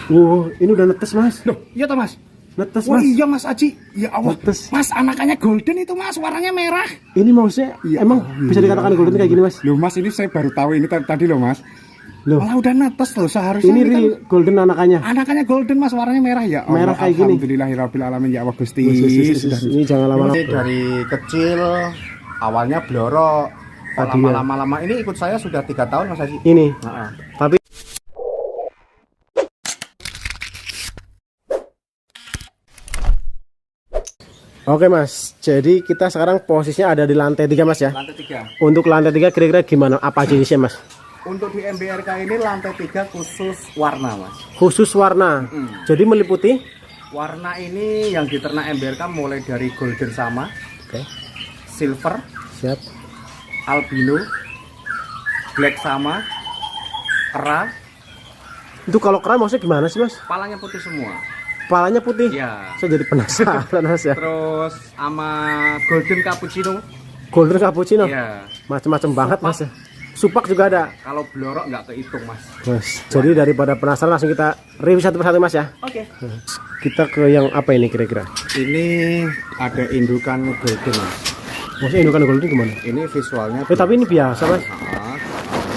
Ini udah netes mas. Loh, iya toh mas? Netes Oh mas. iya mas Aji. Ya Allah. Netes. Mas anakannya golden itu mas, warnanya merah. Ini maksudnya emang bisa dikatakan golden kayak gini mas? Loh mas, ini saya baru tahu ini tadi loh mas. Loh, Malah udah netes loh seharusnya. ini kan real golden anakannya. anakannya golden mas, warnanya merah ya. Merah kayak gini. Alhamdulillahirabbil alamin ya Allah Gusti. Ini jangan lama-lama. Ini dari kecil awalnya blorok. Tadi ya. Lama-lama ini ikut saya sudah 3 tahun mas Aji. Ini. Tapi oke mas, jadi kita sekarang posisinya ada di lantai 3 mas ya. Lantai 3. Untuk lantai 3 kira-kira gimana? Apa jenisnya mas? Untuk di MBRK ini lantai 3 khusus warna mas. Khusus warna. Jadi meliputi Warna ini yang diternak MBRK mulai dari golden sama, silver, siap. albino, black sama, kera. Itu kalau keren maksudnya gimana sih mas? Kepalanya putih semua. Kepalanya putih. Ya. Saya jadi penasaran mas ya. Terus sama golden cappuccino. Golden cappuccino. Ya. Macam-macam banget mas ya. Supak juga ada. Kalau blorok nggak kehitung mas. Mas, jadi daripada penasaran langsung kita review satu persatu mas ya. Oke. Kita ke yang apa ini kira-kira? Ini ada indukan golden mas. Maksudnya indukan golden gimana? Ini visualnya. Tapi ini biasa mas.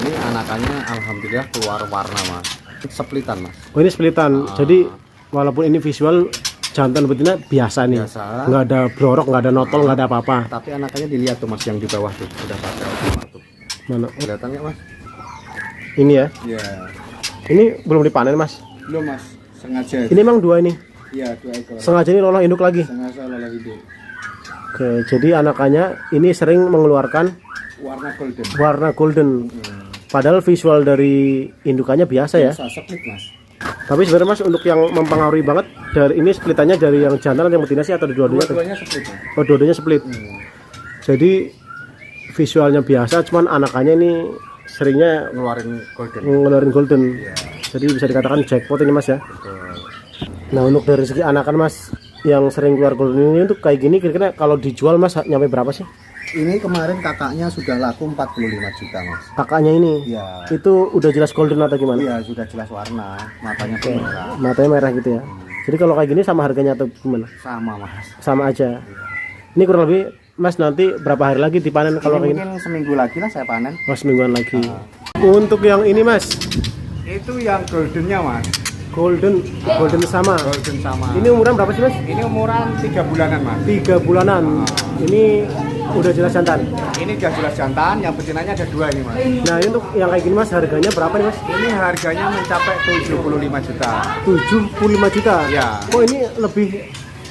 Ini anakannya alhamdulillah keluar warna mas. Splitan mas. Oh ini splitan. Jadi walaupun ini visual jantan betina biasa nih. Biasa. Nggak ada blorok, nggak ada notol, nggak ada apa-apa. Tapi anakannya dilihat tuh mas yang di bawah tuh udah pada tuh. Mana? Kelihatan nggak mas? Ini ya. Iya. Ini belum dipanen mas. Belum mas. Sengaja. Ini emang 2 ini. Iya 2 ekor. Sengaja ini lolos induk lagi. Sengaja lolos hidup. Oke, jadi anakannya ini sering mengeluarkan Warna golden. warna golden. Padahal visual dari indukannya biasa ya. Biasa split mas. Tapi sebenarnya mas untuk yang mempengaruhi banget dari ini splitannya dari yang jantan atau yang betina sih atau dua-duanya? Dua-duanya split mas. Oh dua-duanya split. Jadi visualnya biasa, cuman anakannya ini seringnya ngeluarin golden. Ya. Jadi bisa dikatakan jackpot ini mas ya. Betul. Nah untuk dari segi anakan mas yang sering keluar golden ini untuk kayak gini kira-kira kalau dijual mas nyampe berapa sih? Ini kemarin kakaknya sudah laku 45 juta mas. Kakaknya ini? Iya. Itu udah jelas golden atau gimana? Iya sudah jelas warna. Matanya pun merah. Matanya merah gitu ya. Jadi kalau kayak gini sama harganya atau gimana? Sama mas. Sama aja. Ini kurang lebih mas nanti berapa hari lagi dipanen kalau kayak gini? Mungkin seminggu lagi lah saya panen. Oh semingguan lagi. Untuk yang ini mas? Itu yang goldennya mas. Golden sama. Golden sama. Ini umuran berapa sih mas? Ini umuran 3 bulanan mas. 3 bulanan. Ini udah jelas jantan. Ini udah jelas jantan. Yang betinanya ada 2 ini mas. Nah ini untuk yang kayak gini mas harganya berapa nih mas? Ini harganya mencapai 75 juta. 75 juta. Ya. Oh ini lebih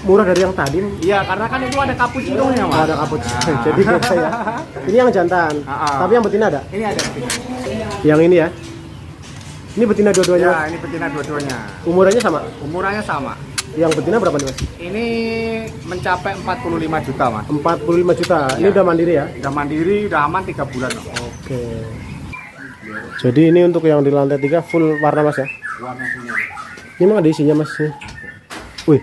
murah dari yang tadi. Iya karena kan itu ada cappuccino-nya mas. Ada cappuccino. Jadi biasa ya. Ini yang jantan. Tapi yang betina ada? Ini ada betina. Yang ini ya. Ini betina dua-duanya. Ya ini betina dua-duanya. Umurannya sama? Umurannya sama. Yang betina berapa nih mas? Ini mencapai 45 juta mas. 45 juta. Ini udah mandiri ya? Udah mandiri, udah aman 3 bulan. Oke. Jadi ini untuk yang di lantai 3 full warna mas ya? Warna punya. Ini emang ada isinya mas. Wih,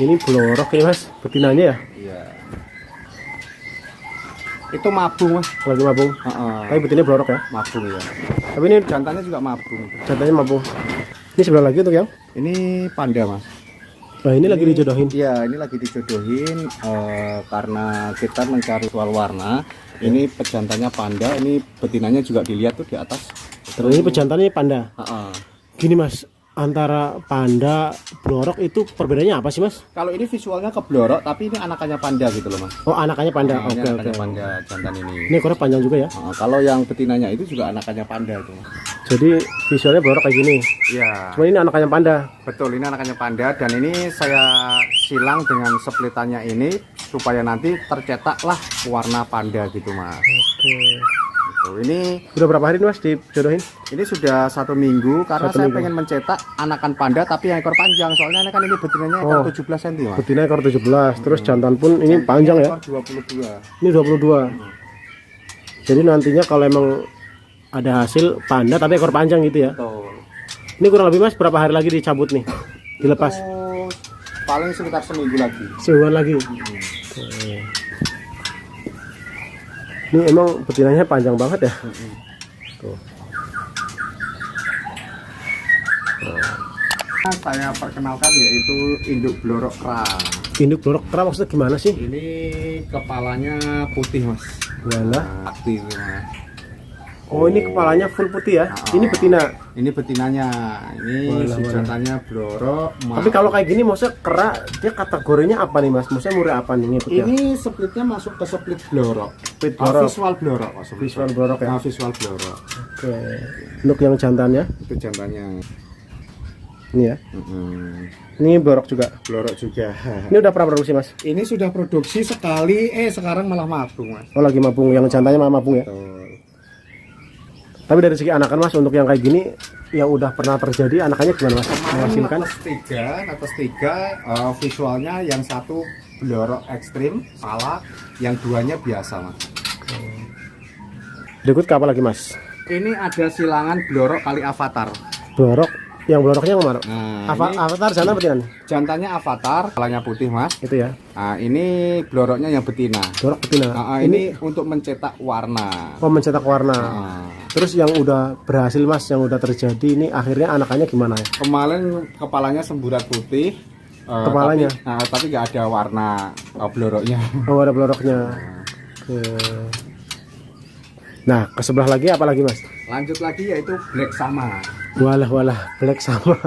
ini blorok ya mas, betinanya ya? Iya. Itu mabung mas. Lagi mabung. Tapi betinanya blorok ya? Mabung ya. Tapi ini Jantannya juga mabung. jantannya mabung. Ini sebelah lagi untuk yang? Ini panda mas. Nah ini lagi dijodohin. Iya ini lagi dijodohin karena kita mencari soal warna. Ini pejantannya panda, ini betinanya juga dilihat tuh di atas. Terus ini pejantannya panda. Heeh. Gini mas, antara panda blorok itu perbedaannya apa sih mas? Kalau ini visualnya keblorok, tapi ini anakannya panda gitu loh mas. Oh anakannya panda. Nah, ini Oke. anakannya panda jantan ini. Ini ekornya panjang juga ya? Kalau yang betinanya itu juga anakannya panda itu. Jadi visualnya blorok kayak gini. Iya. Cuma ini anakannya panda. Betul, ini anakannya panda dan ini saya silang dengan splitannya ini supaya nanti tercetaklah warna panda gitu mas. Oke. Gitu. Ini Udah berapa hari nih mas dijodohin? ini sudah 1 minggu karena 1 saya minggu. pengen mencetak anakan panda tapi yang ekor panjang soalnya kan ini betinanya ekor 17 cm mas. Betina ekor 17, terus jantan pun ini panjang ya? Ekor 22. Ini 22. Jadi nantinya kalau emang ada hasil panda tapi ekor panjang gitu ya? Betul. Ini kurang lebih mas berapa hari lagi dicabut nih? Dilepas? Itu paling sekitar seminggu lagi. Sebulan lagi? Oke. Ini emang betinanya panjang banget ya? Tuh. Saya perkenalkan yaitu induk blorok kera. Induk blorok kera maksudnya gimana sih? Ini kepalanya putih mas. Walah. Aktif mas. Oh ini kepalanya full putih ya? Nah, Ini betina. Ini betinanya. Ini Walah, si jantannya blorok. Tapi kalau kayak gini maksudnya kera dia kategorinya apa nih mas? Maksudnya murid apa nih ngikutnya? ini splitnya masuk ke split blorok. Split blorok. Visual blorok. Mas. Visual blorok ya? Nah, visual blorok. Oke. Untuk yang jantannya Itu jantannya. ini ya. Ini blorok juga. Blorok juga. Ini udah pernah produksi mas? Ini sudah produksi sekali, sekarang malah mabung mas. Oh lagi mabung, yang jantannya malah mabung ya? Betul. Tapi dari segi anakan mas, untuk yang kayak gini yang udah pernah terjadi anakannya gimana mas? Menghasilkan? Netes tiga, visualnya yang satu blorok ekstrim, salah, yang duanya biasa mas. Berikut ke apa lagi mas? Ini ada silangan blorok kali avatar. Blorok, yang bloroknya yang mana? Nah, ini Avatar jantan betina nih? jantannya avatar, kepalanya putih mas. Itu ya, Nah, ini bloroknya yang betina. blorok betina. Ini untuk mencetak warna. Oh mencetak warna. Nah, Terus yang udah berhasil mas, yang udah terjadi ini akhirnya anakannya gimana ya? kemarin kepalanya semburat putih. Kepalanya? Tapi nggak ada warna bloroknya. Oh ada bloroknya. Oke. Nah ke sebelah lagi apa lagi mas? Lanjut lagi yaitu black sama. Walah black sama.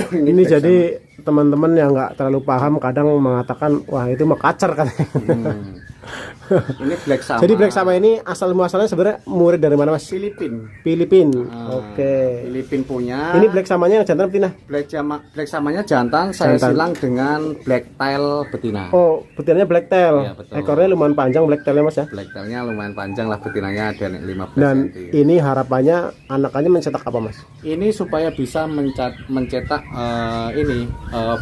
Ini black jadi teman-teman yang nggak terlalu paham kadang mengatakan wah itu mah kacer katanya. Ini black sama. Jadi black sama ini asal muasalnya sebenarnya murid dari mana mas? Filipin. Filipin. Oke. Filipin punya. Ini black samanya yang jantan betina? Black samanya jantan, saya Jantan. silang dengan black tail betina. Oh betinanya black tail. Iya, betul. Ekornya lumayan panjang black tailnya mas ya. Black tailnya lumayan panjang lah, betinanya ada 15 Dan cm. ini harapannya anakannya mencetak apa mas? Ini supaya bisa mencetak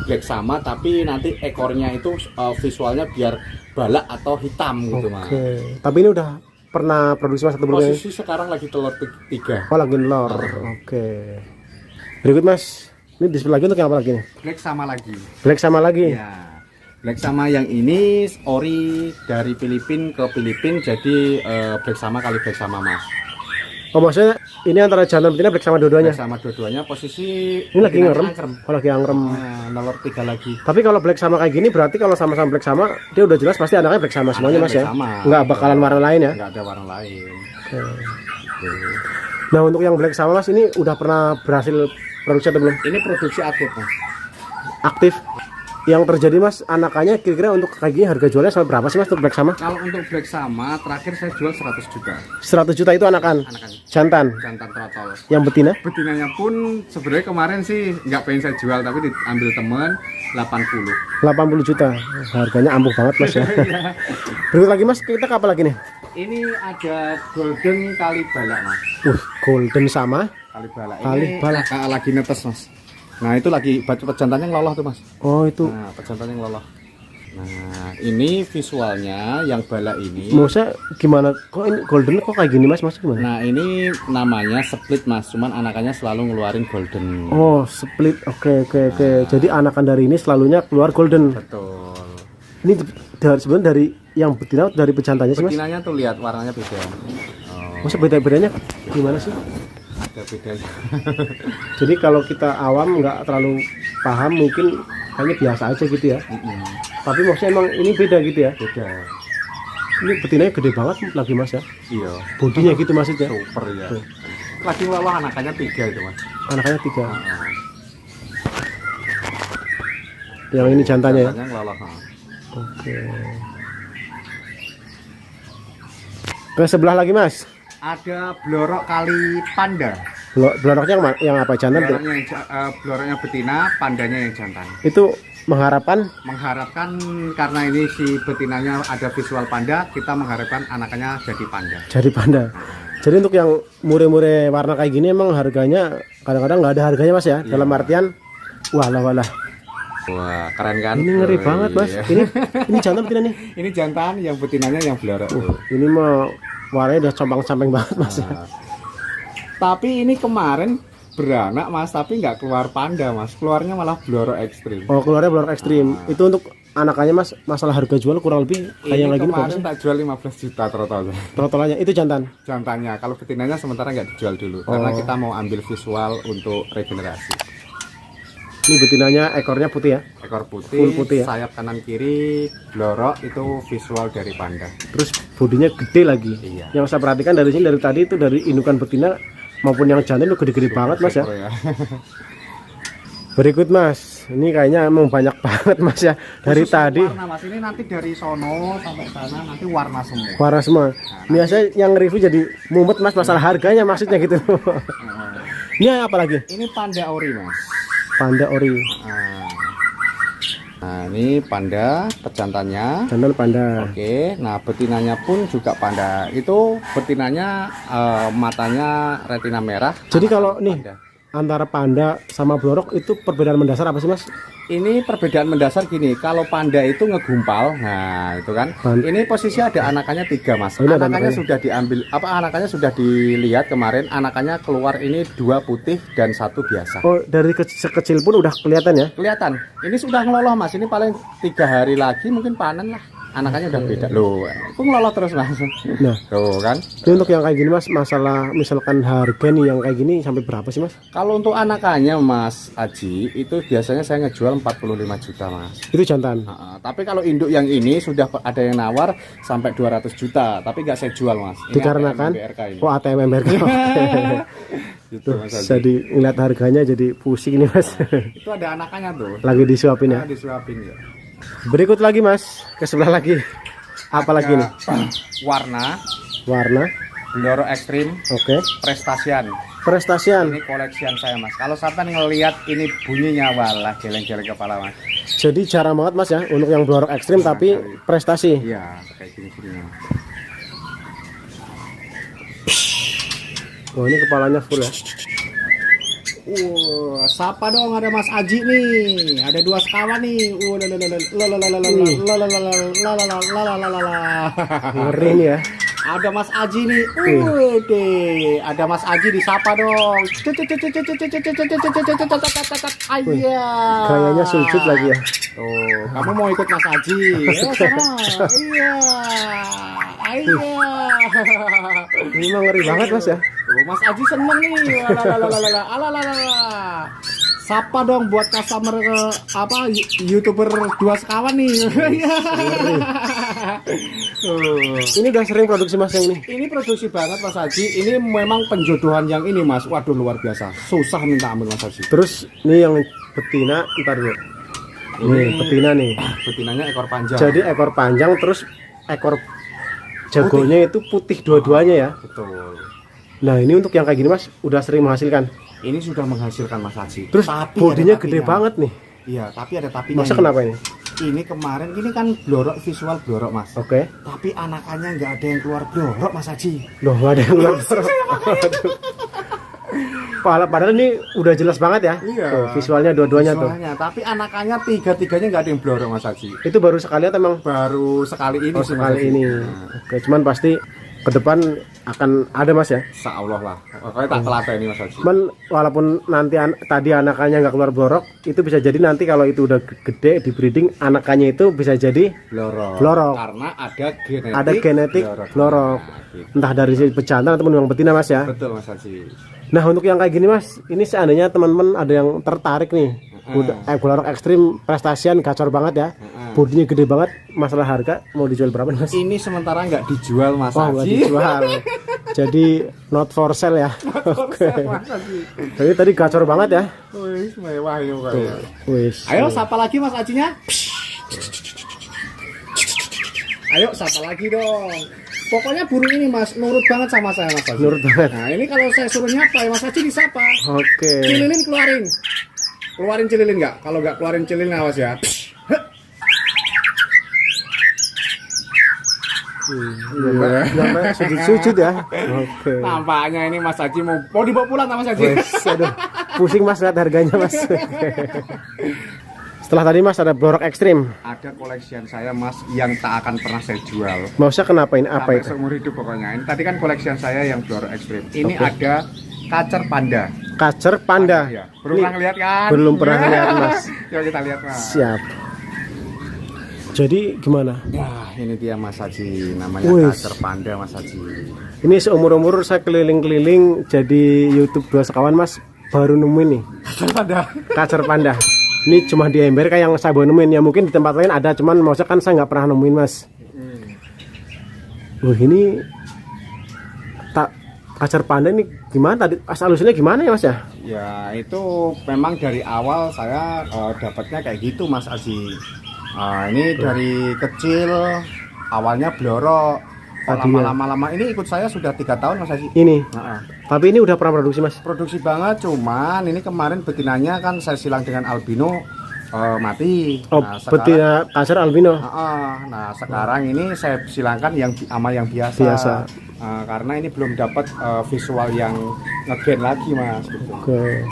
black sama, tapi nanti ekornya itu visualnya biar balak atau hitam gitu mas. Oke. Tapi ini udah pernah produksi mas atau belum? Posisi sekarang lagi telur 3. Oh lagi telur. Oke. Berikut mas. Ini di sebelah lagi untuk yang apa lagi nih? Black sama lagi. Black sama lagi. Ya. Black sama yang ini ori dari Filipin ke Filipin, jadi black sama kali black sama mas. Oh maksudnya ini antara jantan betina black sama dua-duanya? Black sama dua-duanya posisi Ini lagi betinanya ngerem. angkrem. Oh lagi angrem. Nah, telur 3 lagi. Tapi kalau black sama kayak gini berarti kalau sama-sama black sama dia udah jelas pasti anaknya black sama semuanya mas Black ya? sama. Nggak bakalan warna lain ya? Nggak ada warna lain. Oke. Gitu. Nah untuk yang black sama mas ini udah pernah berhasil produksi atau belum? Ini produksi aktif mas. Aktif. Yang terjadi mas anakannya kira-kira untuk kayak gini harga jualnya sampai berapa sih mas untuk black sama? Kalau untuk black sama terakhir saya jual 100 juta. 100 juta itu anakan? Anakannya. Jantan? Jantan trotol. Yang betina? Betinanya pun sebenarnya kemarin sih nggak pengen saya jual, tapi diambil temen 80. 80 juta. Harganya ampuh banget mas ya. Berikut lagi mas, kita ke apa lagi nih? Ini ada golden kali balak mas. Golden sama. Kali balak. Kali Ini balak. lagi netes mas. Nah itu lagi pejantannya ngelolah tuh mas. Oh itu. Nah pejantannya ngelolah. Nah ini visualnya yang balak ini. Maksudnya gimana? Kok ini golden kok kayak gini mas? Mas gimana? Nah ini namanya split mas, cuman anakannya selalu ngeluarin golden. Oh split. Oke. Jadi anakan dari ini selalunya keluar golden. Betul. Ini sebenarnya dari yang betina atau dari pejantannya sih mas? Betinanya tuh lihat warnanya beda. Maksudnya beda-bedanya gimana sih? Ada bedanya. Jadi kalau kita awam nggak terlalu paham mungkin hanya biasa aja gitu ya. Tapi maksudnya emang ini beda gitu ya. Beda. Ini betinanya gede banget lagi mas ya. Iya. Bodinya gitu maksudnya. Super ya. Tuh. Lagi ngelolah anakannya 3 itu mas. Anakannya 3. Yang ini jantannya ya. Jantannya ngelolah. Oke. Ke sebelah lagi mas. Ada blorok kali panda. Bloroknya yang apa jantan? Bloroknya betina, pandanya yang jantan. Itu mengharapkan Karena ini si betinanya ada visual panda, kita mengharapkan anakannya jadi panda. jadi panda. Jadi untuk yang mure-mure warna kayak gini emang harganya kadang-kadang nggak ada harganya mas ya. Dalam artian walah. Wah keren kan? Ini ngeri banget mas. Iya. Ini jantan betina nih. Ini jantan, yang betinanya yang blorok. Ini mah warnanya udah compang-camping banget mas ya. Tapi ini kemarin beranak mas, tapi nggak keluar panda mas, keluarnya malah blorok ekstrim. Oh keluarnya blorok ekstrim. Itu untuk anakannya Mas, masalah harga jual kurang lebih kayak yang Ini lagi ini berapa kemarin sih? tak jual 15 juta totalnya. Totalnya itu jantan. Jantannya, kalau betinanya sementara nggak dijual dulu karena kita mau ambil visual untuk regenerasi. Ini betinanya ekornya putih ya. Ekor Full putih, putih ya? sayap kanan kiri, blorok itu visual dari panda. Terus bodinya gede lagi. Iya. Yang saya perhatikan dari sini dari tadi itu dari indukan betina maupun yang jantan itu gede-gede banget Mas ya. Super ya. Berikut Mas, ini kayaknya emang banyak banget Mas ya. Dari Khusus tadi warna Mas, ini nanti dari sono sampai sana nanti warna semua. warna semua. Biasanya yang review jadi mumet Mas masalah harganya maksudnya gitu. Ini apa lagi? Ini panda ori Mas. Panda ori. Nah, ini panda pejantannya. Jantan panda. Oke, nah betinanya pun juga panda. Itu betinanya matanya retina merah. Jadi kalau nih Panda. antara panda sama blorok itu perbedaan mendasar apa sih Mas? Ini perbedaan mendasar gini, kalau panda itu ngegumpal, nah itu kan. Ini posisi ada anakannya 3 Mas. Oh, ini ada Anakannya anakannya. sudah diambil, anakannya sudah dilihat kemarin. Anakannya keluar ini 2 putih dan 1 biasa. Oh, dari sekecil pun udah kelihatan ya? Kelihatan, ini sudah ngeloloh Mas. Ini paling 3 hari lagi mungkin panen lah. Anakannya udah beda loh. Aku ngeloloh terus Mas. Nah, Tuh kan. ini untuk yang kayak gini Mas, masalah misalkan harga nih yang kayak gini sampai berapa sih Mas? Kalau untuk anakannya Mas Aji itu biasanya saya ngejual 45 juta Mas. Itu jantan. Tapi kalau induk yang ini sudah ada yang nawar sampai 200 juta, tapi nggak saya jual Mas. Ini Dikarenakan ATM BRK ini. oh ATM MBRK. Gitu, Mas Aji. Jadi ngeliat harganya jadi pusing nih Mas. Itu ada anakannya tuh. Lagi disuapin ya. Nah, disuapin ya. Berikut lagi Mas, ke sebelah lagi. Apa lagi nih? Warna, Warna. bloro ekstrim, Oke. prestasian. Prestasian. Ini koleksian saya Mas. Kalau sampai ngelihat ini bunyinya walah geleng-geleng kepala Mas. Jadi jarang banget Mas ya untuk yang blorok ekstrim tapi prestasi. Iya, kayak gini-gini. Oh, ini kepalanya full ya. Sapa dong, ada Mas Aji nih. Ada 2 sekawan nih. Ngeri nih ya. Ada Mas Aji nih. Ada Mas Aji disapa dong. Iya. Gayanya sujud lagi ya. Tuh, kamu mau ikut Mas Aji? Iya. Iya. Ini mah ngeri banget Mas ya. Tuh, Mas Aji seneng nih. Sapa dong buat customer YouTuber 2 sekawan nih. Ini udah sering produksi Mas yang ini. Ini produksi banget Mas Haji. Ini memang penjodohan yang ini Mas. Waduh luar biasa. Susah minta ampun Mas Haji. Terus ini yang betina, ntar dulu. Ini betina nih. Betinanya ekor panjang. Jadi ekor panjang terus ekor jagonya itu putih dua-duanya ya. Betul. Nah, ini untuk yang kayak gini Mas udah sering menghasilkan. Ini sudah menghasilkan Mas Haji. Terus Tapi bodinya ada gede tapinya. banget nih. Iya, tapi ada tapinya. Masa ini. kenapa ini? Ini kemarin ini kan blorok visual blorok Mas. Oke. Tapi anakannya nggak ada yang keluar blorok Mas Haji. Loh, nggak ada yang keluar. Padahal ini udah jelas banget ya. Iya. Tuh, visualnya dua-duanya tuh. Visualnya, tapi anakannya tiga-tiganya nggak ada yang blorok Mas Haji. Itu baru sekali atau emang Baru sekali ini oh, sih, Mas sekali Haji. ini. Oke, cuman pasti ke depan akan ada Mas ya. Insya Allah lah. Pokoknya tak telateni Mas Haji. Cuman walaupun nanti tadi anakannya nggak keluar blorok, itu bisa jadi nanti kalau itu udah gede di breeding anakannya itu bisa jadi Blorok. Blorok. Karena ada ada genetik blorok. Nah, gitu. Entah dari si pejantan ataupun yang betina Mas ya. Betul Mas Haji. Nah, untuk yang kayak gini Mas, ini seandainya teman-teman ada yang tertarik nih. Udah blorok ekstrim prestasian gacor banget ya. Bodinya gede banget. Masalah harga mau dijual berapa nih Mas? Ini sementara nggak dijual Mas Oh, nggak Haji. dijual. Jadi not for sale ya. Oke. Mas Haji. Jadi tadi gacor banget ya. Wih, mewah ini pokoknya. Wis. Ayo sapa lagi Mas Hajinya. Ayo sapa lagi dong. Pokoknya burung ini Mas nurut banget sama saya Mas Haji. Nurut banget. Nah ini kalau saya suruh nyapa ya Mas Haji disapa. Oke. Cililin keluarin. Keluarin cililin nggak? Kalau nggak keluarin cililin awas ya. Sampai sujud-sujud ya. Oke. Nampaknya ini Mas Haji mau dibawa pulang sama Mas Haji. Wes, aduh, pusing Mas lihat harganya Mas. Setelah tadi Mas ada blorok ekstrim. Ada koleksian saya Mas yang tak akan pernah saya jual. Maksudnya kenapa ini? Apa Sampai itu? seumur hidup pokoknya. Ini tadi kan koleksian saya yang blorok ekstrim. Ini Oke. ada kacer panda. Kacer panda. Ya. Belum pernah lihat kan? Belum pernah lihat Mas. Coba kita lihat Mas. Siap. Jadi gimana? Ya, ini dia Mas Haji, namanya Wih. Kacer Panda Mas Haji. Ini seumur-umur saya keliling-keliling jadi YouTube 2 sekawan Mas, baru nemuin nih Kacer Panda. Kacer Panda. Ini cuma di MBRK yang saya baru nemuin, ya mungkin di tempat lain ada, cuman maksudnya kan saya nggak pernah nemuin Mas. Ini tak Kacer Panda ini gimana tadi asal usulnya gimana ya Mas ya? Ya, itu memang dari awal saya dapatnya kayak gitu Mas Haji. Ini dari kecil awalnya blorok. Tadi ya. Lama-lama ini ikut saya sudah 3 tahun Mas Haji. Ini. Nah, Tapi ini udah pernah produksi Mas. produksi banget, cuman ini kemarin betinanya kan saya silang dengan albino mati. Oh, Nah, betina Kacer albino. nah sekarang ini saya silangkan yang sama yang biasa. Biasa. Karena ini belum dapat visual yang ngegen lagi Mas. Gitu. Oke.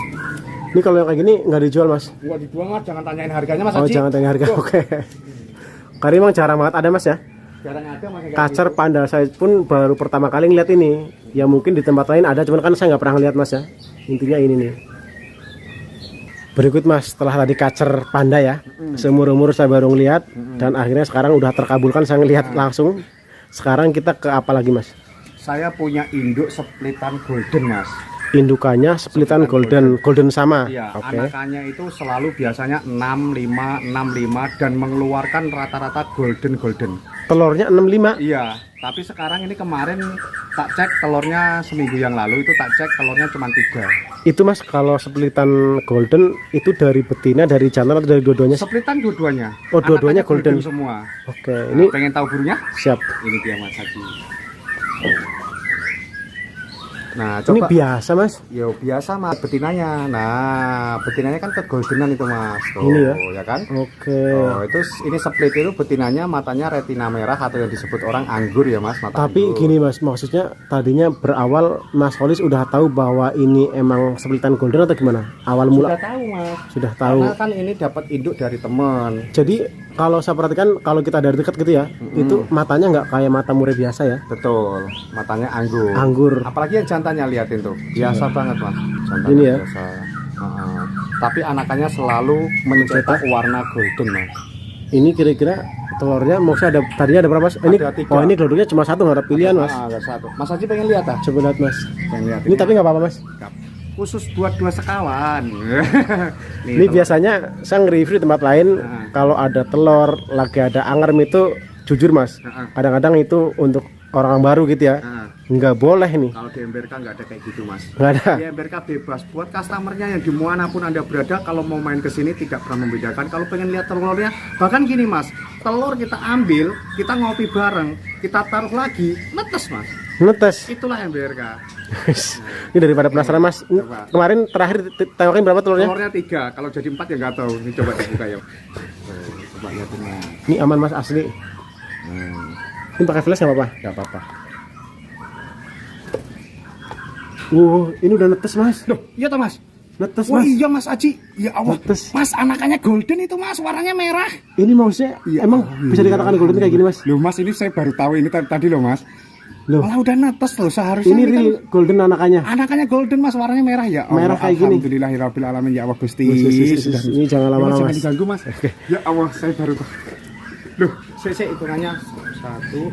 Ini kalau yang kayak gini nggak dijual Mas? Nggak dibuang Mas, jangan tanyain harganya Mas Oh Haji. jangan tanya harga. Tuh, Oke. Karena emang jarang banget ada Mas ya. jarang ada Mas yang kayak Kacer gitu. Panda saya pun baru pertama kali ngeliat ini. Ya mungkin di tempat lain ada, cuman kan saya nggak pernah ngeliat Mas ya. Intinya ini nih. Berikut Mas, setelah tadi Kacer Panda ya, seumur-umur saya baru ngeliat dan akhirnya sekarang udah terkabulkan saya ngelihat langsung. Sekarang kita ke apa lagi Mas? Saya punya induk splitan golden Mas. Indukannya splitan golden sama. Iya, Oke. anakannya itu selalu biasanya 65 dan mengeluarkan rata-rata golden. Telurnya 65. Iya, tapi sekarang ini kemarin tak cek telurnya seminggu yang lalu itu tak cek telurnya cuma 3. Itu Mas kalau splitan golden itu dari betina, dari jantan atau dari dua-duanya? Splitan dua-duanya. Oh, dua-duanya Anakannya golden. semua. Oke, ini Pengen tahu burunya? siap. Ini dia Mas Haji. Nah, Ini coba. biasa Mas. Yo biasa Mas betinanya. Nah, betinanya kan kegoldenan itu Mas. Tuh, Ini ya? ya kan? Oke. Oh, itu ini split itu betinanya matanya retina merah atau yang disebut orang anggur ya Mas, mata Tapi anggur. gini Mas, maksudnya tadinya berawal Mas Holis udah tahu bahwa ini emang splitan golden atau gimana? Awal mula Sudah tahu Mas. sudah tahu. Karena kan ini dapat induk dari teman. Jadi kalau saya perhatikan kalau kita dari dekat gitu ya, itu matanya nggak kayak mata murai biasa ya, Betul, matanya anggur. anggur. Apalagi yang jantannya liatin tuh. Biasa banget Mas. Jantannya Ini ya? biasa. Tapi anakannya selalu mencetak warna golden Mas. Ini kira-kira telurnya maksudnya ada tadinya ada berapa Mas? Ini Ada 3. oh ini telurnya cuma satu nggak ada pilihan Mas. Ada satu. Mas Haji pengen lihat ah? Coba lihat Mas. Pengen lihat. Ini tapi nggak apa-apa Mas. Khusus buat 2 sekawan. Ini biasanya saya nge-review di tempat lain kalau ada telur lagi ada angerm itu jujur Mas. Kadang-kadang itu untuk orang baru gitu ya. Nggak boleh nih. Kalau di MBRK nggak ada kayak gitu Mas. Nggak ada. Di MBRK bebas buat customernya yang dimanapun Anda berada, kalau mau main ke sini tidak pernah membedakan. Kalau pengen lihat telurnya, bahkan gini Mas, telur kita ambil, kita ngopi bareng, kita taruh lagi, netes Mas. Netes. Itulah MBRK. Ini daripada penasaran Mas. Coba. Kemarin terakhir tengokin berapa telurnya? Telurnya 3, kalau jadi 4 ya nggak tahu. Ini coba dibuka ya. Coba lihatin Mas. Ini aman Mas asli. Ini pakai flash nggak apa-apa? Nggak apa-apa. Ini udah netes Mas. Loh, iya toh Mas? Netes Wah Mas. iya Mas Aji. Ya Allah. Netes. Mas anakannya golden itu Mas, warnanya merah. Ini maksudnya emang bisa dikatakan golden kayak gini Mas? Loh Mas, ini saya baru tahu ini tadi loh Mas. Loh, Malah udah netes loh, seharusnya ini ini kan real golden anakannya. anakannya golden Mas, warnanya merah ya. Allah, Merah kayak gini. Alhamdulillahirabbil alamin ya Allah Gusti. Ini jangan Ya, Mas, lama-lama jangan Mas. diganggu Mas. Ya Allah, saya baru tahu. Loh, saya hitungannya 1.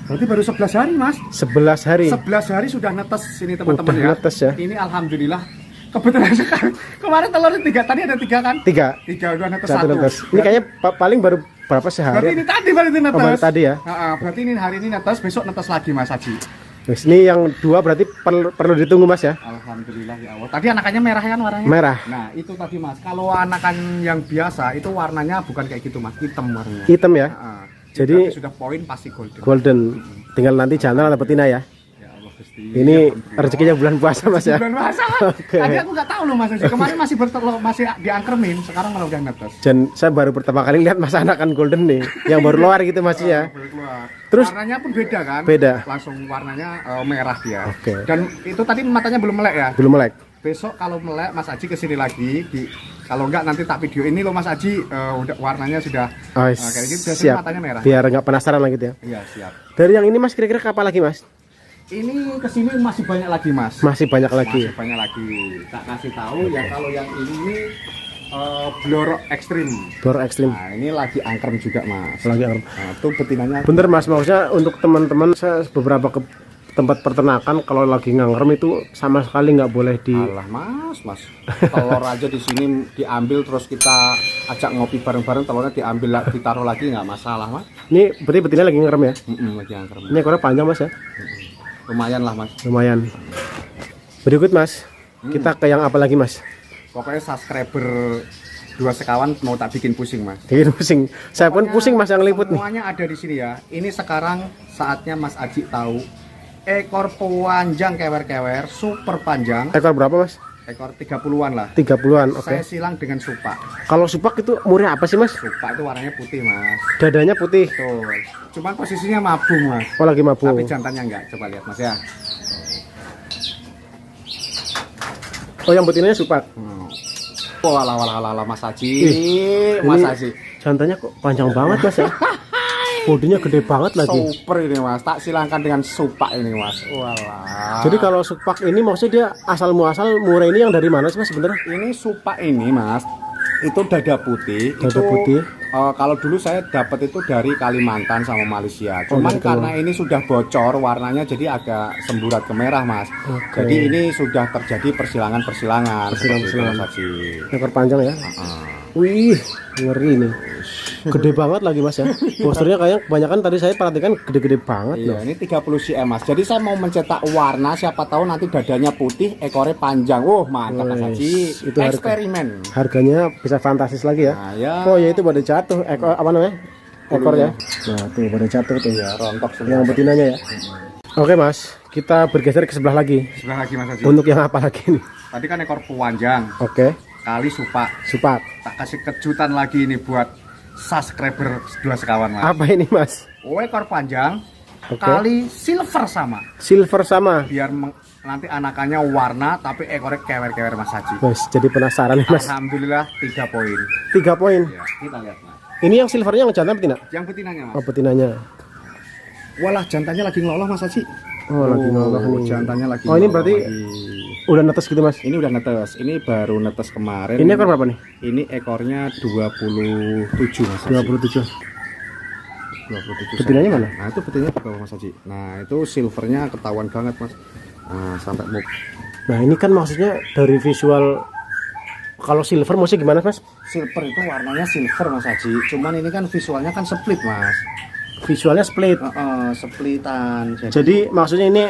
Berarti baru 11 hari Mas. 11 hari. 11 hari sudah netes sini teman-teman Udah ya. netes ya. Ini alhamdulillah. Kebetulan sekali. Kemarin telurnya 3, tadi ada 3 kan? 3. 3 udah netes Satu 1. netes. Ini kayaknya paling baru berapa Berarti sehari? ini tadi berarti netes. Oh, baru tadi ya. Berarti ini hari ini netes, besok netes lagi Mas Haji. Terus ini yang 2 berarti perlu ditunggu Mas ya. Alhamdulillah ya Allah. Tadi anakannya merah kan warnanya? Merah. Nah, itu tadi Mas. Kalau anakan yang biasa itu warnanya bukan kayak gitu Mas, hitam warnanya. Hitam ya. Jadi Jadi sudah poin pasti golden. golden. Tinggal nanti jantan atau betina ya. Ya Allah Gusti. Ini rezekinya bulan puasa Mas ya. Bulan puasa. Oke. Tadi aku nggak tahu loh Mas Haji. Kemarin masih bertelur, masih diangkremin, sekarang malah udah netes. Dan saya baru pertama kali lihat Mas anakan golden nih, yang baru keluar gitu Mas ya. Baru keluar. Terus- warnanya pun beda kan? Beda. Langsung warnanya merah dia. Oke. Dan itu tadi matanya belum melek ya. Belum melek. Besok kalau melek Mas Aji kesini lagi kalau enggak nanti tak video ini loh Mas Aji udah warnanya sudah Oh, kayak gitu biasanya siap. matanya merah. Biar nggak penasaran lagi gitu ya. Iya siap. Dari yang ini Mas kira-kira kapan lagi Mas? Ini kesini masih banyak lagi Mas. Masih banyak lagi. Masih banyak lagi. Tak kasih tahu ya kalau yang ini Blor ekstrim. Blor ekstrim. Nah, ini lagi angkrem juga, Mas. Lagi angkrem. Nah, itu betinanya. Bener Mas, maksudnya untuk teman-teman saya beberapa ke tempat peternakan kalau lagi ngangkrem itu sama sekali nggak boleh di. Alah, Mas. Telur aja di sini diambil terus kita ajak ngopi bareng-bareng, telurnya diambil ditaruh lagi nggak masalah, Mas. Ini berarti betina lagi ngerem ya? Lagi angkrem. Ini ekornya panjang Mas ya? Lumayan lah, Mas. Lumayan. Berikut Mas, kita ke yang apa lagi Mas? Pokoknya subscriber 2 sekawan mau tak bikin pusing, Mas. Bikin pusing. Saya pun Pokoknya pusing Mas yang liput nih. Semuanya ada di sini ya. Ini sekarang saatnya Mas Aji tahu ekor panjang kewer-kewer super panjang. Ekor berapa Mas? Ekor 30-an lah. 30-an, oke. Saya silang dengan supak. Kalau supak itu umurnya apa sih Mas? Supak itu warnanya putih, Mas. Dadanya putih. Tuh. Cuman posisinya mabung, Mas. Oh lagi mabung. Tapi jantannya enggak. Coba lihat, Mas ya. Oh yang betinanya supak. Oh, alah, Mas Aji. Mas Aji. Jantannya kok panjang banget Mas ya? Bodinya gede banget lagi. Super ini, Mas. Tak silangkan dengan supak ini, Mas. Walah. Jadi kalau supak ini maksudnya dia asal muasal murah ini yang dari mana sih Mas sebenarnya? Ini supak ini, Mas. Itu dada putih. Dada putih. Kalau dulu saya dapat itu dari Kalimantan sama Malaysia. Cuman karena ini sudah bocor warnanya jadi agak semburat ke merah, Mas. Jadi ini sudah terjadi persilangan. Ekor panjang ya. Wih, ngeri nih. Gede banget lagi Mas ya. Posturnya kayak kebanyakan tadi saya perhatikan gede-gede banget loh. Iya, ini 30 cm, Mas. Jadi saya mau mencetak warna, siapa tahu nanti dadanya putih, ekornya panjang. Mantap Mas Haji. Itu eksperimen. Harganya bisa fantastis lagi ya. Nah, ya. Oh ya itu pada jatuh ekor apa namanya? Ekornya. Nah, tuh pada jatuh tuh ya. Rontok semua. Yang betinanya ya. Oke Mas, kita bergeser ke sebelah lagi. Sebelah lagi Mas Haji. Untuk yang apa lagi nih? Tadi kan ekor panjang. Oke. Kali supak. Supak. Tak kasih kejutan lagi ini buat subscriber 2 sekawan, Mas. Apa ini Mas? Ekor panjang kali silver sama. Silver sama. Biar nanti anakannya warna tapi ekornya kewer-kewer Mas Haji. Mas, jadi penasaran nih Mas. Alhamdulillah 3 poin. 3 poin. Ya, kita lihat Mas. Ini yang silvernya yang jantan betina? Yang betinanya Mas. Oh betinanya. Walah, jantannya lagi ngeloloh Mas Haji. Oh lagi ngeloloh nih. Jantannya lagi. Oh ini berarti udah netes gitu Mas? Ini udah netes. Ini baru netes kemarin. Ini ekor berapa nih? Ini ekornya 27 Mas Haji. 27. 27. Betinanya mana? Nah itu betinanya di bawah Mas Haji. Nah itu silvernya ketahuan banget Mas. Nah sampai mau. Nah ini kan maksudnya dari visual. Kalau silver maksudnya gimana Mas? Silver itu warnanya silver Mas Haji. Cuman ini kan visualnya kan split Mas. Visualnya split. Splitan. Jadi maksudnya ini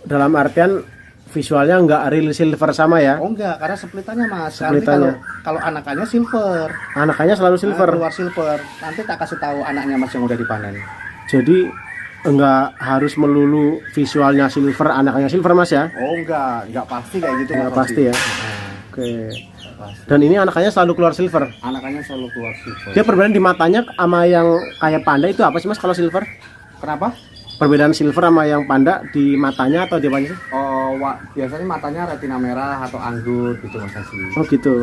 dalam artian visualnya nggak real silver sama ya? Oh enggak, karena splitannya Mas. Splitannya. Kalau anakannya silver. Anakannya selalu silver. Keluar silver. Nanti tak kasih tahu anaknya Mas yang udah dipanen. Jadi enggak harus melulu visualnya silver, anakannya silver Mas ya? Oh enggak pasti kayak gitu. Enggak pasti ya. Oke. Dan ini anakannya selalu keluar silver. Anakannya selalu keluar silver. Dia perbedaan di matanya sama yang kayak panda itu apa sih Mas kalau silver? Kenapa? Perbedaan silver sama yang panda di matanya atau di apa sih? Biasanya matanya retina merah atau anggur gitu Mas Haji. Oh gitu.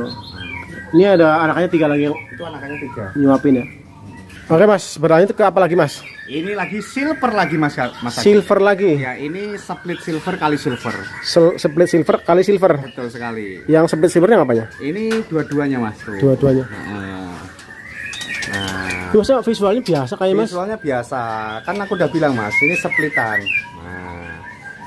Ini ada anakannya 3 lagi yang Itu anakannya 3. nyuapin ya. Oke Mas, berlanjut ke apa lagi Mas? Ini lagi silver lagi Mas Haji. Silver lagi. Ya ini split silver kali silver. Split silver kali silver. Betul sekali. Yang split silvernya apanya? Ini dua-duanya Mas tuh. Dua-duanya. Nah, maksudnya visualnya biasa kayak Mas? visualnya biasa. Kan aku udah bilang Mas, ini splitan. Nah,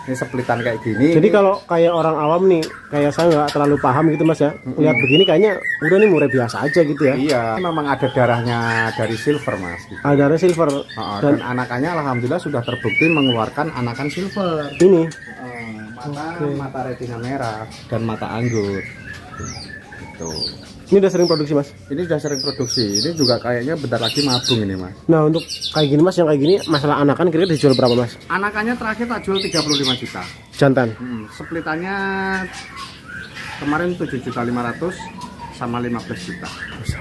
ini splitan kayak gini. Jadi kalau kayak orang awam nih, kayak saya nggak terlalu paham gitu Mas ya. Lihat begini kayaknya udah nih murah biasa aja gitu ya. Iya, memang ada darahnya dari silver Mas. Gitu. Ada darah silver. Dan anakannya alhamdulillah sudah terbukti mengeluarkan anakan silver. Ini Mata retina merah dan mata anggur. Gitu. Ini udah sering produksi Mas? Ini sudah sering produksi. Ini juga kayaknya bentar lagi mabung ini Mas. Nah untuk kayak gini Mas, yang kayak gini masalah anakan kira-kira dijual berapa Mas? Anakannya terakhir tak jual 35 juta. Jantan? Splitannya kemarin 7.500.000 sama 15 juta.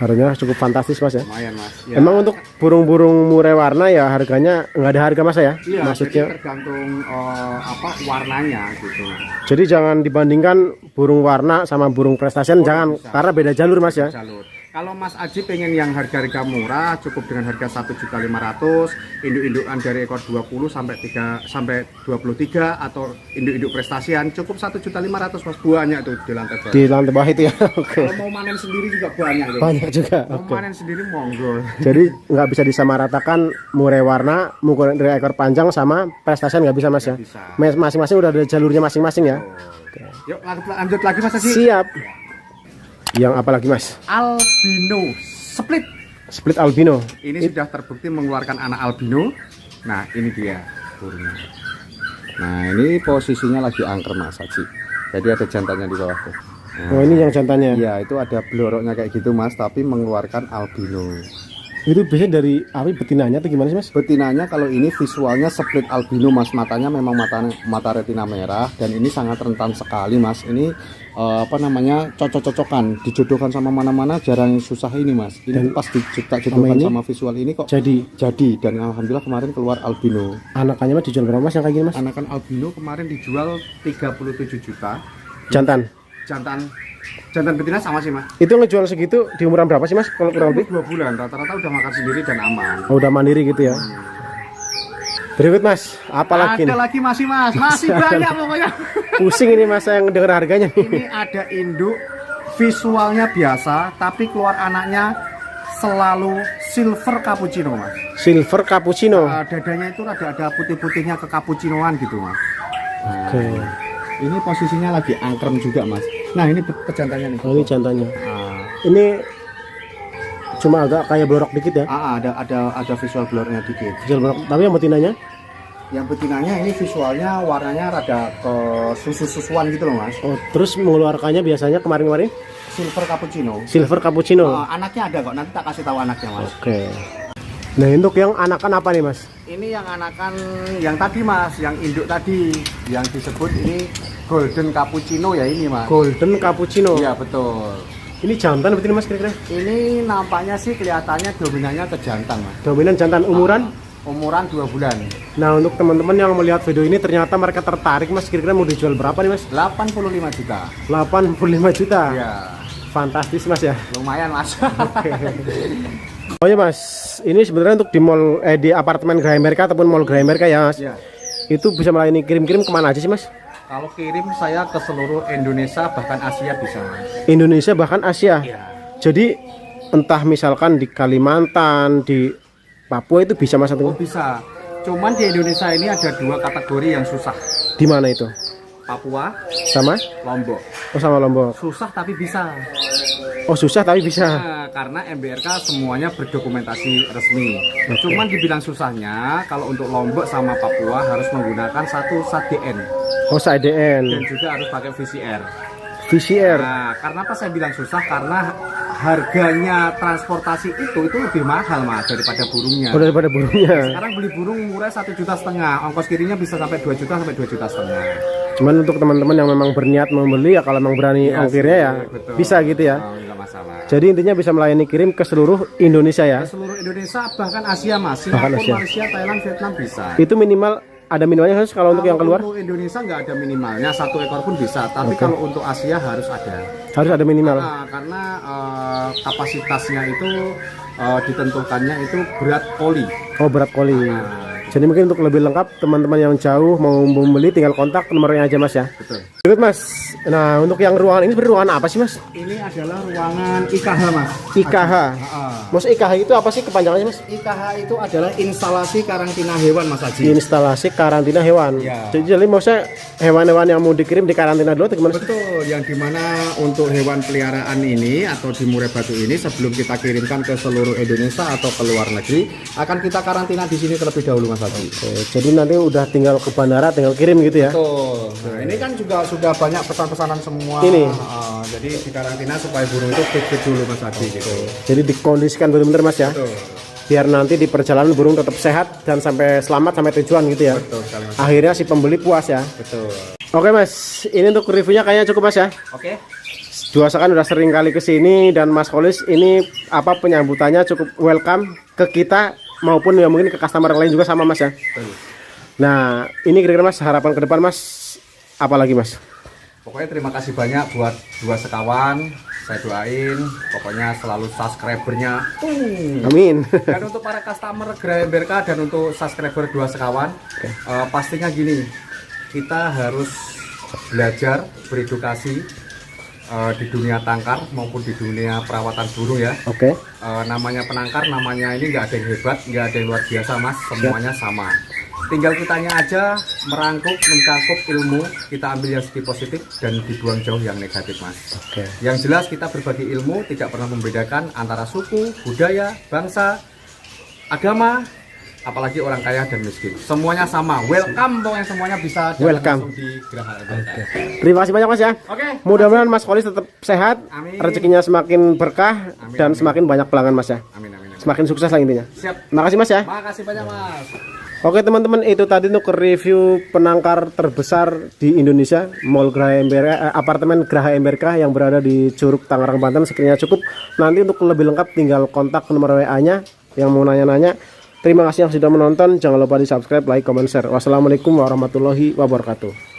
Harganya cukup fantastis Mas ya? Lumayan Mas. Ya. Emang untuk burung-burung murai warna ya harganya nggak ada harga Mas ya? Iya, maksudnya jadi tergantung warnanya gitu. Jadi jangan dibandingkan burung warna sama burung prestasian, jangan bisa. karena beda jalur Mas ya. Jalur. Kalau Mas Aji pengen yang harga-harga murah, cukup dengan harga 1.500.000, induk-indukan dari ekor 20 sampai 23 atau induk-induk prestasian cukup 1.500.000 Mas, banyak tuh di lantai bawah. Di lantai bawah itu ya. Oke. Kalau mau manen sendiri juga banyak tuh. Banyak juga. Mau Oke. manen sendiri monggo. Jadi nggak bisa disamaratakan murai warna, ukuran dari ekor panjang sama prestasian nggak bisa Mas ya. Bisa. Masing-masing udah ada jalurnya masing-masing ya. Yuk lanjut lagi Mas Aji. Siap. Yang apa lagi Mas? Albino split. Split albino. Ini sudah terbukti mengeluarkan anak albino. Nah, ini dia burungnya. Nah, ini posisinya lagi angker Mas Aji. Jadi ada jantannya di bawah tuh. Nah, Oh ini yang jantannya. iya, itu ada bloroknya kayak gitu Mas, tapi mengeluarkan albino. Itu biasanya dari apa betinanya atau gimana sih Mas? Betinanya kalau ini visualnya split albino Mas, matanya memang mata retina merah dan ini sangat rentan sekali Mas. Ini apa namanya cocok-cocokan, dijodohkan sama mana-mana jarang susah ini Mas. Ini Dan pas dijodohkan ini sama visual ini kok jadi dan alhamdulillah kemarin keluar albino. anakannya Mas dijual berapa Mas yang kayak gini Mas? Anakan albino kemarin dijual 37 juta. Jantan. Jantan betina sama sih Mas. Itu ngejual segitu di umuran berapa sih Mas? Kalau kurang lebih? 2 bulan rata-rata udah makan sendiri dan aman. Oh, udah mandiri gitu ya. Berikut Mas, apa lagi Ada nih? lagi masih Mas, masih banyak pokoknya. Pusing ini Mas yang dengar harganya nih. Ini ada induk visualnya biasa tapi keluar anaknya selalu silver cappuccino Mas. Silver cappuccino. Dadanya itu ada putih-putihnya ke cappuccinoan gitu Mas. Oke. Ini posisinya lagi angkrem juga Mas. Nah ini pejantannya nih. Oh, ini jantannya. Ah, Ini cuma agak kayak blorok dikit ya. ada visual blurnya dikit. Visual blorok. Tapi yang betinanya Yang betinanya ini visualnya warnanya rada ke susu-susuan gitu loh Mas. oh, terus mengeluarkannya biasanya kemarin-kemarin Silver cappuccino. silver cappuccino. Anaknya ada kok, nanti tak kasih tahu anaknya Mas. Oke. Nah, untuk yang anakan apa nih Mas? Ini yang anakan yang tadi Mas, yang induk tadi, yang disebut ini golden cappuccino ya ini Mas. Golden cappuccino. Iya betul. Ini jantan betul Mas kira-kira? Ini nampaknya sih kelihatannya dominannya ke jantan Mas. Dominan jantan umuran. Umuran 2 bulan. Nah, untuk teman-teman yang melihat video ini ternyata mereka tertarik Mas, kira-kira mau dijual berapa nih Mas? 85 juta. 85 juta. Iya. Fantastis Mas ya. Lumayan Mas. Oh ya Mas, ini sebenarnya untuk di mall di apartemen Graha Amerika ataupun mall Graha Amerika ya Mas. Iya. Itu bisa melayani kirim-kirim kemana aja sih Mas? Kalau kirim saya ke seluruh Indonesia bahkan Asia bisa Mas. Indonesia bahkan Asia. Iya. Jadi entah misalkan di Kalimantan, di Papua itu bisa Mas Oh atau bisa. Cuman di Indonesia ini ada 2 kategori yang susah. di mana itu? Papua, Sama? Lombok. Oh sama Lombok. Susah tapi bisa. Oh susah tapi bisa. Nah, karena MBRK semuanya berdokumentasi resmi. Cuman dibilang susahnya kalau untuk Lombok sama Papua harus menggunakan satu SADN Oh SADN, dan juga harus pakai VCR. VCR. Nah, karena apa saya bilang susah karena harganya transportasi itu lebih mahal Mas daripada burungnya. Oh daripada burungnya. Sekarang beli burung murah 1,5 juta, ongkos kirinya bisa sampai 2 juta sampai 2,5 juta. Cuman untuk teman-teman yang memang berniat membeli ya kalau memang berani Iya ongkirnya sih, ya betul. bisa gitu ya. Oh, nggak masalah. Jadi intinya bisa melayani kirim ke seluruh Indonesia ya. Ke seluruh Indonesia bahkan Asia Mas, Bahkan Singapura, Asia. Malaysia, Thailand, Vietnam bisa. Itu ada minimalnya Mas, kalau untuk yang keluar Untuk Indonesia nggak ada minimalnya, 1 ekor pun bisa. Tapi Oke. kalau untuk Asia harus ada. harus ada minimal. Karena kapasitasnya itu ditentukannya itu berat koli. Oh berat koli. Nah, Jadi mungkin untuk lebih lengkap teman-teman yang jauh mau membeli tinggal kontak nomornya aja Mas ya. betul. Berikut Mas. Nah untuk yang ruangan ini sebenarnya ruangan apa sih Mas? Ini adalah ruangan IKH Mas. IKH. Ah. Maksud IKH itu apa sih kepanjangannya Mas? IKH itu adalah instalasi karantina hewan Mas Haji. Instalasi karantina hewan. Ya. Jadi maksudnya hewan-hewan yang mau dikirim di karantina dulu atau gimana sih? Betul, yang dimana untuk hewan peliharaan ini atau di Murai Batu ini sebelum kita kirimkan ke seluruh Indonesia atau ke luar negeri akan kita karantina di sini terlebih dahulu Mas Haji. Oke, jadi nanti udah tinggal ke bandara tinggal kirim gitu ya. Betul. Nah, ini kan juga sudah banyak pesan-pesanan semua. Ini. Jadi di karantina supaya burung itu fit dulu Mas Haji gitu. Jadi dikondisikan benar-benar Mas ya. Betul. Biar nanti di perjalanan burung tetap sehat dan sampai selamat sampai tujuan gitu ya. Betul sekali Mas. Akhirnya si pembeli puas ya. Betul. Oke Mas, ini untuk reviewnya kayaknya cukup Mas ya. Oke. Juasakan udah sering kali kesini dan Mas Kolis ini apa penyambutannya cukup welcome ke kita maupun ya mungkin ke customer lain juga sama Mas ya. Betul. Nah ini kira-kira Mas harapan ke depan Mas apa lagi Mas? Pokoknya terima kasih banyak buat dua sekawan. saya doain pokoknya selalu subscribernya Amin. dan untuk para customer Graha MBRK dan untuk subscriber Dua Sekawan pastinya gini, kita harus belajar beredukasi di dunia tangkar maupun di dunia perawatan burung ya. Oke. Namanya penangkar, namanya ini nggak ada yang hebat, nggak ada yang luar biasa mas, semuanya sama. Tinggal kitanya aja merangkup, mencakup ilmu, kita ambil yang segi positif dan dibuang jauh yang negatif mas. Oke. Yang jelas kita berbagi ilmu, tidak pernah membedakan antara suku, budaya, bangsa, agama, apalagi orang kaya dan miskin. Semuanya sama. Welcome pokoknya semuanya bisa datang Welcome. langsung di Graha MBRK. Terima kasih banyak Mas ya. Oke. Mudah-mudahan Mas Kholis tetap sehat, Amin. rezekinya semakin berkah Amin, dan amin. semakin banyak pelanggan Mas ya. Amin amin. amin. Semakin sukses lah intinya. Siap. Makasih Mas ya. Makasih banyak mas. Oke teman-teman, itu tadi untuk review penangkar terbesar di Indonesia, Mall Graha MBRK, apartemen Graha MBRK yang berada di Curug Tangerang Banten. Sekiranya cukup, nanti untuk lebih lengkap tinggal kontak nomor WA-nya yang mau nanya-nanya. Terima kasih yang sudah menonton, jangan lupa di subscribe, like, comment, share. Wassalamualaikum warahmatullahi wabarakatuh.